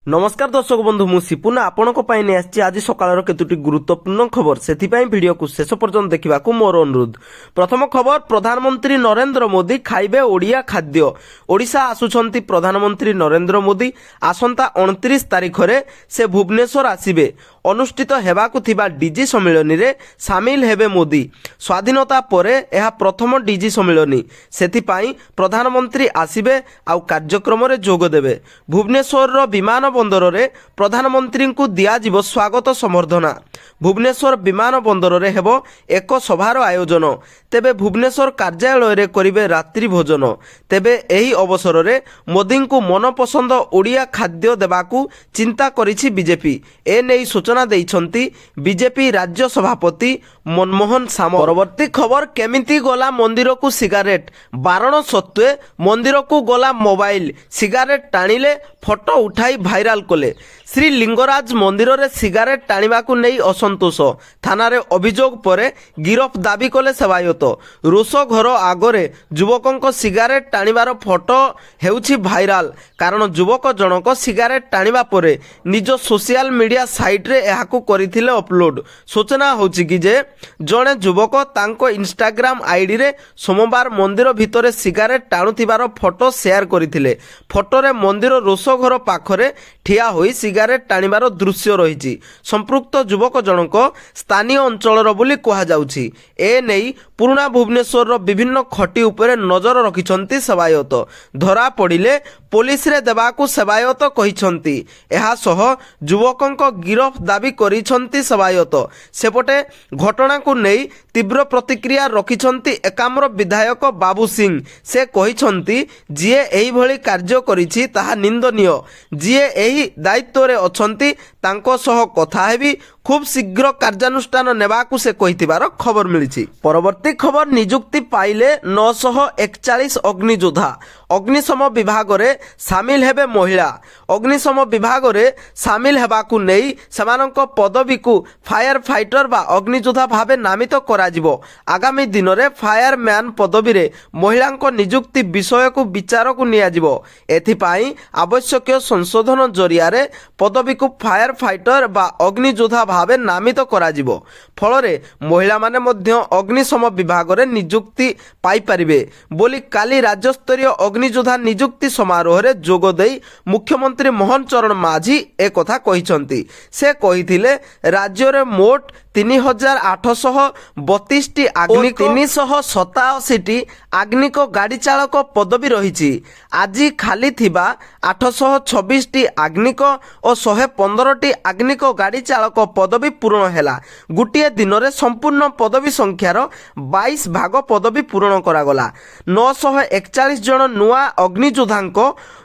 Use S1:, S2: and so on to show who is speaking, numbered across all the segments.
S1: नमस्कार दर्शक बंधु मु सिपुना आपणक नहीं आसी आज सकाळ केतुटी गुरुत्वपूर्ण खबर से भिडियो को शेष पर्यंत देखा मोर अनुरोध। प्रथम खबर, प्रधानमंत्री नरेंद्र मोदी खाइबे ओडिया खाद्य। ओडिशा आसुछंती प्रधानमंत्री नरेंद्र मोदी आसंता 29 तारिख रे से भुवनेश्वर आसिबे। अनुष्ठित हेबाकु थिबा डीजी सम्मेलन रे सामिल हेबे मोदी। स्वाधीनता परे यह प्रथम डीजी सम्मेलन सेथिपाई प्रधानमंत्री आसिबे आउ कार्यक्रम रे जोग देबे। भुवनेश्वर रो विमान बंदर रे प्रधानमंत्री को दियाजिबो स्वागत संबर्धना। भुवनेश्वर विमान बंदर रे हेबो एक सभार आयोजन। तेबे भुवनेश्वर कार्यालय रे करिबे रात्रि भोजन। तेबे एही अवसर रे मोदी को मनपसंद ओडिया खाद्य देबाकू चिंता करिछि बीजेपी। ए नै सूचना देइछंती बीजेपी राज्य सभापति मनमोहन सामल। परवर्ती खबर, केमिति गला मंदिर को सिगारेट। बारण सत्वे मंदिर को गला मोबाइल। सिगारेट टाणिले फोटो उठाई भाइराल कले। श्री लिंगराज मंदिर रे सिगारेट टाणिबाकू नहीं असंतोष। थाना रे अभियोग परे गिरफ दाबी कले सेवायत। रोष घर आगरे युवकों सिगारेट टाणिबार फोटो हेउछि भाइराल। कारण युवक जनक सिगारेट टाणिबा परे निज सोशल मीडिया साइट रे एहाकू करिथिले अपलोड। सूचना होछि कि जे जणे युवक तांको इंस्टाग्राम आईडी रे सोमवार मंदिर भितरे सिगारेट टाणुथिबार फोटो शेयर करिथिले। फोटो रे मंदिर रोष घर पाखरे ठिया होई सिगारेट टाणिबार दृश्य रहिछि। संपृक्त युवक जनक स्थानीय अंचलर बोली कहा जाउछि। ए नेई पुराना भुवनेश्वर रो विभिन्न खटी उपरे नजर रखिछंती सेवायत। धरा पड़िले पुलिस रे देबाकू सेवायत कहिछंती। एहा सह युवकंक गिरफ दाबी करिछंती सेवायत। सेपटे घटना को नहीं तीव्र प्रतिक्रिया रखिछंती एकाम्र विधायक बाबू सिंह। से कहिछंती जिए एही भली कार्य करिछि ताहा निंदनीय। जिए एही दायित्व रे अछंती तांको सह कथा हेबी। खूब शीघ्र कार्यानुष्ठान नेबाकू से कहिथिबार खबर मिलिछि। परवर्ती खबर, नियुक्ति पाइले 941 अग्नियोद्धा। अग्निशम विभाग रे सामिल हेबे महिला। अग्निशम विभाग रे सामिल हेबाकू नहीं सेमानंक पदवी को फायर फाइटर बा अग्नियोद्धा भावे नामित कराजिबो। आगामी दिन रे फायरमैन पदवी रे महिलांक नियुक्ति विषय को विचार को नियाजिबो। एथिपाई आवश्यक संशोधन जरिया रे पदवी को फायर फाइटर बा अग्नियोद्धा भावे नामित कराजिबो। फलरे महिला माने मध्य अग्निशम विभाग रे नियुक्ति पाई परिबे बोली काली राज्य स्तरीय अग्नियोद्धा नियुक्ति समारोह रे जोग देई मुख्यमंत्री मोहन चरण माझी ए कथा कहिसंती। से कहिथिले राज्य रे मोट 3832 टी आग्निक 387 टी आग्निक गाड़ी चालक पदवी रही। आज खाली थिबा 826 टी आग्निक और 115 टी आग्निक गाड़ी चालक पदवी पूर्ण हैला। गुटिए दिन रे संपूर्ण पदवी संख्यार 22 भाग पदवी पूर्ण करागला। 941 जन नुआ अग्नियोद्धांक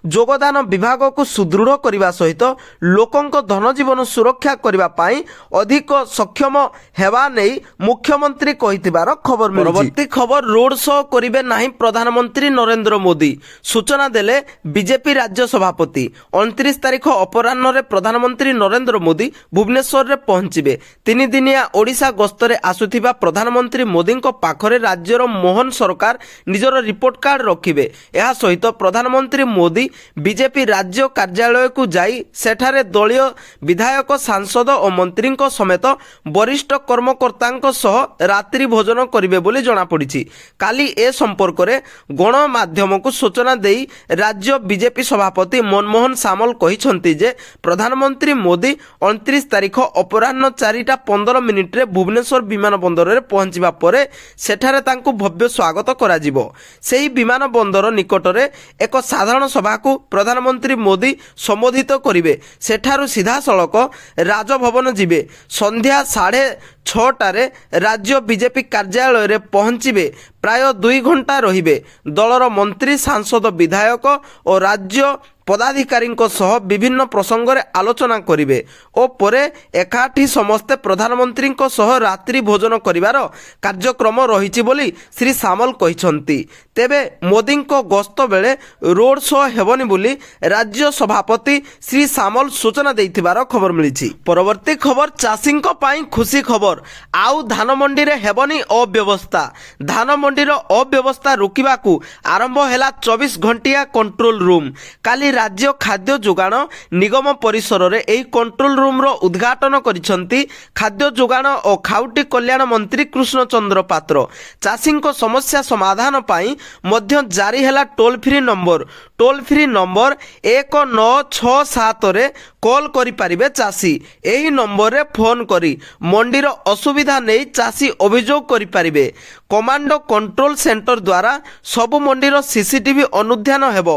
S1: योगदान विभाग को सुदृढ़ करने सहित लोकंक धन जीवन सुरक्षा करने पाई अधिक सक्षम हेबा नहीं मुख्यमंत्री कहिथिबार खबर मिली। परवर्ती खबर, रोड शो करिबे नाही प्रधानमंत्री नरेंद्र मोदी। सूचना देले बीजेपी राज्य सभापति। 29 तारिख अपराह्न रे प्रधानमंत्री नरेंद्र मोदी भुवनेश्वर रे पहुंचिबे। 3 दिनिया ओडिशा गस्तरे आसुथिबा प्रधानमंत्री मोदी पाखरे राज्यर मोहन सरकार निजर रिपोर्ट कार्ड रखिबे। एहा सहित प्रधानमंत्री मोदी बीजेपी राज्य कार्यालय को जाई सेठारे दलीय विधायक सांसद और मंत्री समेत वरिष्ठ कर्मकर्ता सह रात्रि भोजन करिवे बोली जणा पड़िछि। काली ए संपर्क रे गणमाध्यम को सूचना देई राज्य बीजेपी सभापति मनमोहन सामल कहिसंती जे प्रधानमंत्री मोदी 29 तारिख अपराह्न 4:15 रे भुवनेश्वर विमान बंदर रे पहुंचिबा परे सेठारे तांकु भव्य स्वागत कराजिबो। सेही विमान बंदर निकट रे एक साधारण सभा को प्रधानमंत्री मोदी संबोधित करिवे। सेठारु सीधा सड़क राजभवन जिबे। संध्या 6:30 राज्य बीजेपी कार्यालय रे पहुंचिबे। प्राय 2 घंटा रहिबे। दलर मंत्री, सांसद, विधायक और राज्य पदाधिकारी सह विभिन्न प्रसंग रे आलोचना करिवे ओ परे एकाठी समस्ते प्रधानमंत्री सह रात्रि भोजन करिवार कार्यक्रम रहिछि बोली श्री सामल कहिसंती। तेबे मोदी गस्त बेले रोड शो हेबनी बोली राज्य सभापति श्री सामल सूचना देइथिबार खबर मिलिछि। परवर्ती खबर, चाषी पाई खुशी खबर। आउ धान मंडी रे हेबनी अव्यवस्था। धान ମଣ୍ଡିର ଅବ୍ୟବସ୍ଥା ରୋକିବାକୁ ଆରମ୍ଭ ହେଲା 24 ଘଣ୍ଟିଆ କଣ୍ଟ୍ରୋଲ ରୁମ୍। କାଲି ରାଜ୍ୟ ଖାଦ୍ୟ ଯୋଗାଣ ନିଗମ ପରିସରରେ ଏହି କଣ୍ଟ୍ରୋଲ ରୁମ୍ର ଉଦ୍ଘାଟନ କରିଛନ୍ତି ଖାଦ୍ୟ ଯୋଗାଣ ଓ ଖାଉଟି କଲ୍ୟାଣ ମନ୍ତ୍ରୀ କୃଷ୍ଣଚନ୍ଦ୍ର ପାତ୍ର। ଚାଷୀଙ୍କ ସମସ୍ୟା ସମାଧାନ ପାଇଁ ମଧ୍ୟ ଜାରି ହେଲା toll free number. Toll free number 1967ରେ କଲ୍ କରିପାରିବେ ଚାଷୀ। ଏହି ନମ୍ବରରେ ଫୋନ୍ କରି ମଣ୍ଡିର ଅସୁବିଧା ନେଇ ଚାଷୀ ଅଭିଯୋଗ କରିପାରିବେ। କମାଣ୍ଡ କଣ୍ଟ୍ରୋଲ ସେଣ୍ଟର ଦ୍ୱାରା ସବୁ ମଣ୍ଡିର ସିସିଟିଭି ଅନୁଧ୍ୟାନ ହେବ।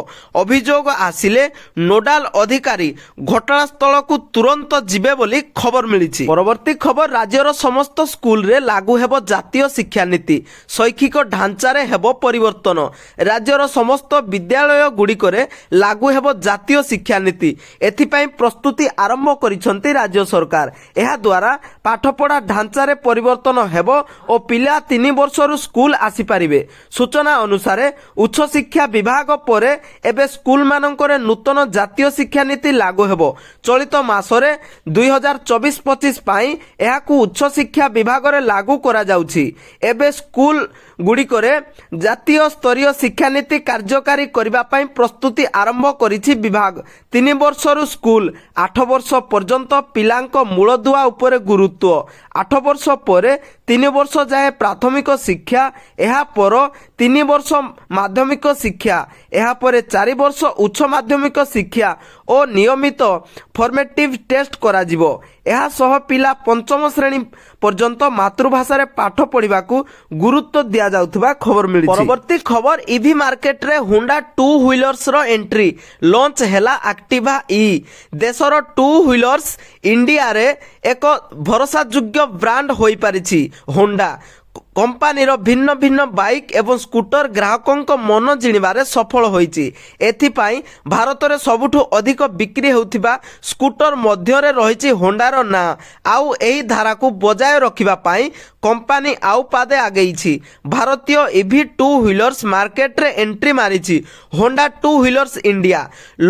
S1: ଅଭିଯୋଗ ଆସିଲେ ନୋଡାଲ ଅଧିକାରୀ ଘଟଣାସ୍ଥଳକୁ ତୁରନ୍ତ ଯିବେ ବୋଲି ଖବର ମିଳିଛି। ପରବର୍ତ୍ତୀ ଖବର, ରାଜ୍ୟର ସମସ୍ତ ସ୍କୁଲରେ ଲାଗୁ ହେବ ଜାତୀୟ ଶିକ୍ଷାନୀତି। ଶୈକ୍ଷିକ ଢାଞ୍ଚାରେ ହେବ ପରିବର୍ତ୍ତନ। ରାଜ୍ୟର ସମସ୍ତ ବିଦ୍ୟାଳୟ ଗୁଡ଼ିକରେ ଲାଗୁ ହେବ ଜାତୀୟ ଶିକ୍ଷାନୀତି। ଏଥିପାଇଁ ପ୍ରସ୍ତୁତି ଆରମ୍ଭ କରିଛନ୍ତି ରାଜ୍ୟ ସରକାର। ଏହାଦ୍ୱାରା ପାଠପଢ଼ା ଢାଞ୍ଚାରେ ପରିବର୍ତ୍ତନ ହେବ ଓ ପିଲା 3 ବର୍ଷରୁ ସ୍କୁଲ ଆସିପାରିବେ। ସୂଚନା ଅନୁସାରେ ଉଚ୍ଚଶିକ୍ଷା ବିଭାଗ ପରେ ଏବେ ସ୍କୁଲମାନଙ୍କରେ ନୂତନ ଜାତୀୟ ଶିକ୍ଷାନୀତି ଲାଗୁ ହେବ। ଚଳିତ ମାସରେ 2024-25 ପାଇଁ ଏହାକୁ ଉଚ୍ଚଶିକ୍ଷା ବିଭାଗରେ ଲାଗୁ କରାଯାଉଛି। ଏବେ ସ୍କୁଲ ଗୁଡ଼ିକରେ ଜାତୀୟ ସ୍ତରୀୟ ଶିକ୍ଷାନୀତି କାର୍ଯ୍ୟକାରୀ କରିବା ପାଇଁ ପ୍ରସ୍ତୁତି ଆରମ୍ଭ କରିଛି ବିଭାଗ। 3 ବର୍ଷରୁ ସ୍କୁଲ, 8 ବର୍ଷ ପର୍ଯ୍ୟନ୍ତ ପିଲାଙ୍କ ମୂଳଦୁଆ ଉପରେ ଗୁରୁତ୍ୱ। 8 ବର୍ଷ ପରେ 3 ବର୍ଷ ଯାଏ ପ୍ରାଥମିକ ଶିକ୍ଷା, ଏହାପର 3 ବର୍ଷ ମାଧ୍ୟମିକ ଶିକ୍ଷା, ଏହାପରେ 4 ବର୍ଷ ଉଚ୍ଚ ମାଧ୍ୟମିକ ଶିକ୍ଷା ଓ ନିୟମିତ ଫର୍ମେଟିଭ ଟେଷ୍ଟ କରାଯିବ। ଏହାସହ ପିଲା 5ମ ଶ୍ରେଣୀ ପର୍ଯ୍ୟନ୍ତ ମାତୃଭାଷାରେ ପାଠ ପଢ଼ିବାକୁ ଗୁରୁତ୍ୱ ଦିଆଯାଉଥିବା ଖବର ମିଳିଛି। ପରବର୍ତ୍ତୀ ଖବର, ଇଭି ମାର୍କେଟରେ ହୁଣ୍ଡା 2 ହ୍ୱିଲର୍ସର ଏଣ୍ଟ୍ରି। ଲଞ୍ଚ ହେଲା ଆକ୍ଟିଭା ଇ। ଦେଶର 2 ହ୍ୱିଲର୍ସ ଇଣ୍ଡିଆରେ ଏକ ଭରସାଯୋଗ୍ୟ ବ୍ରାଣ୍ଡ ହୋଇପାରିଛି ହୋଣ୍ଡା। କମ୍ପାନୀର ଭିନ୍ନ ଭିନ୍ନ ବାଇକ୍ ଏବଂ ସ୍କୁଟର ଗ୍ରାହକଙ୍କ ମନ ଜିଣିବାରେ ସଫଳ ହୋଇଛି। ଏଥିପାଇଁ ଭାରତରେ ସବୁଠୁ ଅଧିକ ବିକ୍ରି ହେଉଥିବା ସ୍କୁଟର ମଧ୍ୟରେ ରହିଛି ହୋଣ୍ଡାର ନାଁ। ଆଉ ଏହି ଧାରାକୁ ବଜାୟ ରଖିବା ପାଇଁ କମ୍ପାନୀ ଆଉ ପାଦେ ଆଗେଇଛି। ଭାରତୀୟ ଇଭି 2 ହ୍ୱିଲର୍ସ ମାର୍କେଟରେ ଏଣ୍ଟ୍ରି ମାରିଛି ହୋଣ୍ଡା 2 ହ୍ୱିଲର୍ସ ଇଣ୍ଡିଆ।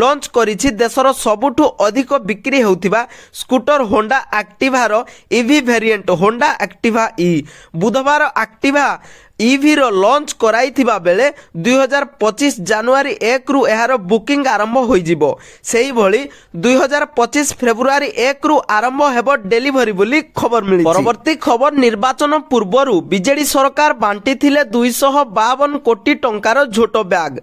S1: ଲଞ୍ଚ କରିଛି ଦେଶର ସବୁଠୁ ଅଧିକ ବିକ୍ରି ହେଉଥିବା ସ୍କୁଟର ହୋଣ୍ଡା ଆକ୍ଟିଭାର EV variant Honda Activa E. ବୁଧବାର ଆକ୍ଟିଭା ଇଭିର ଲଞ୍ଚ କରାଇଥିବା ବେଳେ 2025 ଜାନୁଆରୀ 1ରୁ ଏହାର ବୁକିଂ ଆରମ୍ଭ ହୋଇଯିବ। ସେହିଭଳି 2025 ଫେବୃଆରୀ 1ରୁ ଆରମ୍ଭ ହେବ ଡେଲିଭରି ବୋଲି ଖବର ମିଳିଛି। ପରବର୍ତ୍ତୀ ଖବର, ନିର୍ବାଚନ ପୂର୍ବରୁ ବିଜେଡି ସରକାର ବାଣ୍ଟିଥିଲେ 252 କୋଟି ଟଙ୍କାର ଝୋଟ ବ୍ୟାଗ୍।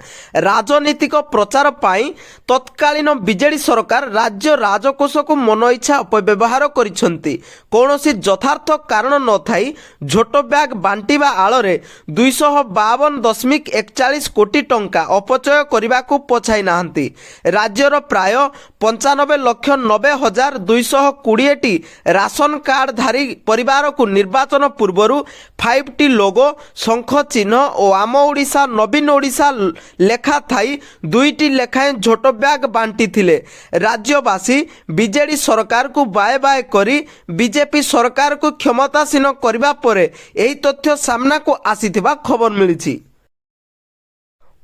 S1: ରାଜନୈତିକ ପ୍ରଚାର ପାଇଁ ତତ୍କାଳୀନ ବିଜେଡି ସରକାର ରାଜ୍ୟ ରାଜକୋଷକୁ ମନଇଚ୍ଛା ଅପବ୍ୟବହାର କରିଛନ୍ତି। କୌଣସି ଯଥାର୍ଥ କାରଣ ନଥାଇ ଝୋଟ ବ୍ୟାଗ୍ ବାଣ୍ଟିବା ଆଳରେ 252.41 କୋଟି ଟଙ୍କା ଅପଚୟ କରିବାକୁ ପଛାଇ ନାହାନ୍ତି। ରାଜ୍ୟର ପ୍ରାୟ 95,90,220ଟି ରାସନ କାର୍ଡଧାରୀ ପରିବାରକୁ ନିର୍ବାଚନ ପୂର୍ବରୁ 5ଟି ଲୋଗୋ, ଶଙ୍ଖ ଚିହ୍ନ ଓ ଆମ ଓଡ଼ିଶା ନବୀନ ଓଡ଼ିଶା ଲେଖା ଥାଇ 2ଟି ଲେଖାଏଁ ଝୋଟ ବ୍ୟାଗ୍ ବାଣ୍ଟିଥିଲେ। ରାଜ୍ୟବାସୀ ବିଜେଡି ସରକାରକୁ ବାଏ ବାଏ କରି ବିଜେପି ସରକାରକୁ କ୍ଷମତାସୀନ କରିବା ପରେ ଏହି ତଥ୍ୟ ସାମ୍ନାକୁ ଆସିଥିବା ଖବର ମିଳିଛି।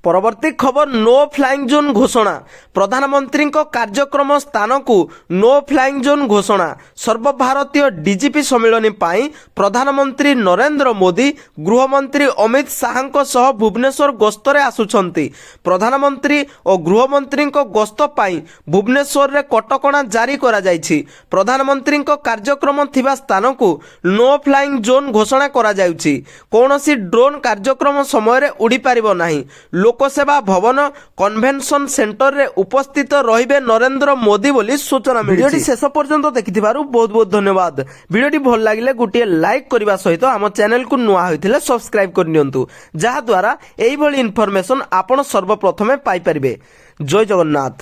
S1: ପରବର୍ତ୍ତୀ ଖବର, ନୋ ଫ୍ଲାଇଂ ଜୋନ୍ ଘୋଷଣା। ପ୍ରଧାନମନ୍ତ୍ରୀଙ୍କ କାର୍ଯ୍ୟକ୍ରମ ସ୍ଥାନକୁ ନୋ ଫ୍ଲାଇଂ ଜୋନ୍ ଘୋଷଣା। ସର୍ବଭାରତୀୟ ଡିଜିପି ସମ୍ମିଳନୀ ପାଇଁ ପ୍ରଧାନମନ୍ତ୍ରୀ ନରେନ୍ଦ୍ର ମୋଦି ଗୃହମନ୍ତ୍ରୀ ଅମିତ ଶାହାଙ୍କ ସହ ଭୁବନେଶ୍ୱର ଗସ୍ତରେ ଆସୁଛନ୍ତି। ପ୍ରଧାନମନ୍ତ୍ରୀ ଓ ଗୃହମନ୍ତ୍ରୀଙ୍କ ଗସ୍ତ ପାଇଁ ଭୁବନେଶ୍ୱରରେ କଟକଣା ଜାରି କରାଯାଇଛି। ପ୍ରଧାନମନ୍ତ୍ରୀଙ୍କ କାର୍ଯ୍ୟକ୍ରମ ଥିବା ସ୍ଥାନକୁ ନୋ ଫ୍ଲାଇଂ ଜୋନ୍ ଘୋଷଣା କରାଯାଉଛି। କୌଣସି ଡ୍ରୋନ୍ କାର୍ଯ୍ୟକ୍ରମ ସମୟରେ ଉଡ଼ିପାରିବ ନାହିଁ। ଲୋକସେବା ଭବନ କନଭେନସନ ସେଣ୍ଟରରେ ଉପସ୍ଥିତ ରହିବେ ନରେନ୍ଦ୍ର ମୋଦି ବୋଲି ସୂଚନା ମିଳିଛି। ଭିଡ଼ିଓଟି ଶେଷ ପର୍ଯ୍ୟନ୍ତ ଦେଖିଥିବାରୁ ବହୁତ ବହୁତ ଧନ୍ୟବାଦ। ଭିଡ଼ିଓଟି ଭଲ ଲାଗିଲେ ଗୋଟିଏ ଲାଇକ୍ କରିବା ସହିତ ଆମ ଚ୍ୟାନେଲକୁ ନୂଆ ହୋଇଥିଲେ ସବସ୍କ୍ରାଇବ୍ କରିନିଅନ୍ତୁ, ଯାହାଦ୍ୱାରା ଏହିଭଳି ଇନଫର୍ମେସନ ଆପଣ ସର୍ବପ୍ରଥମେ ପାଇପାରିବେ। ଜୟ ଜଗନ୍ନାଥ।